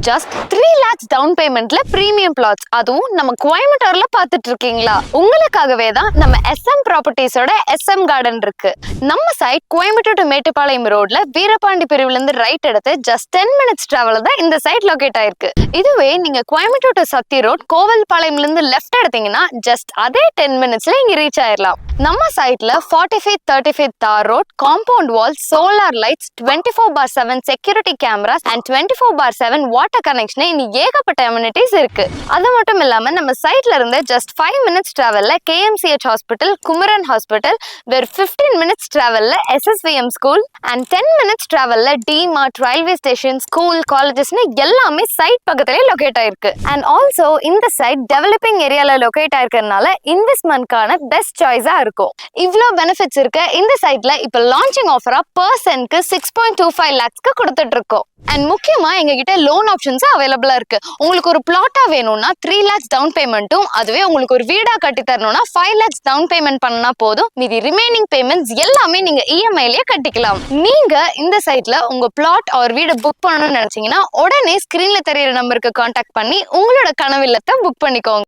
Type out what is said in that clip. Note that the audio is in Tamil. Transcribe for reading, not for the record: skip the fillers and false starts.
ஜஸ்ட் 3 lakhs டவுன் பேமெண்ட்ல பிரீமியம் பிளாட்ஸ், அதுவும் நம்ம கோயம்புத்தூர்ல பாத்துட்டு இருக்கீங்களா? உங்களுக்காகவே தான் நம்ம SM ப்ராப்பர்ட்டிஸோட SM கார்டன் இருக்கு. நம்ம சைட் கோயம்புத்தூர் டு மேட்டுப்பாளையம் ரோட்ல வீரபாண்டி பிரிவுல இருந்து ரைட் எடுத்து ஜஸ்ட் 10 minutes டிராவல் தான் இந்த சைட் லொகேட் ஆயிருக்கு. இதுவே நீங்க கோயம்புத்தூர் டு சத்தி ரோட் கோவில்பாளையம்ல இருந்து லெஃப்ட் எடுத்தீங்கன்னா ஜஸ்ட் அதே 10 minutesல இங்க ரீச் ஆயிடலாம். நம்ம சைட்ல 40 feet 30 feet தார் road, compound wall, solar lights, 24/7 security cameras and 24/7 water connection இனி ஏகப்பட்ட அம்யூனிட்டிஸ் இருக்கு. அது மட்டும் இல்லாம நம்ம சைட்ல இருந்து ஜஸ்ட் 5 minutes டிராவல்ல KMCH ஹாஸ்பிட்டல், குமரன் ஹாஸ்பிட்டல், வேற 15 minutes டிராவல்ல SSVM ஸ்கூல் அண்ட் 10 minutes டிராவல்ல டிமார்ட், ரயில்வே ஸ்டேஷன், ஸ்கூல், காலேஜஸ்னு எல்லாமே சைட் பக்கத்திலே லொகேட் ஆயிருக்கு. அண்ட் ஆல்சோ இந்த சைட் டெவலப்பிங் ஏரியால லொகேட் ஆயிருக்கிறதுனால இன்வெஸ்ட்மெண்ட்கான பெஸ்ட் சாய்ஸா இருக்கும். இவ்ளோ பெனிஃபிட்ஸ் இருக்க இந்த சைட்ல இப்ப லான்ச்சிங் ஆஃபரா பர்சனுக்கு 6.25 lakhsக்கு கொடுத்துட்டு இருக்கோம். அண்ட் முக்கியமா எங்க கிட்ட லோன் ஆப்ஷன்ஸ் அவைலபிளா இருக்கு. உங்களுக்கு ஒரு பிளாட்டா வேணும்னா 3 lakhs டவுன் பேமெண்ட்டும், அதுவே உங்களுக்கு ஒரு வீடா கட்டி தரணும்னா 5 lakhs டவுன் பேமெண்ட் பண்ணா போதும். மீதி ரிமைனிங் பேமெண்ட்ஸ் எல்லாமே நீங்க EMI-லயே கட்டிக்கலாம். நீங்க இந்த சைட்ல உங்க பிளாட் ஆர் வீட புக் பண்ணணும்னு நினைச்சீங்கன்னா உடனே ஸ்கிரீன்ல தெரியுற நம்பருக்கு கான்டாக்ட் பண்ணி உங்களோட கனவு இல்லத்தை புக் பண்ணிக்கோங்க.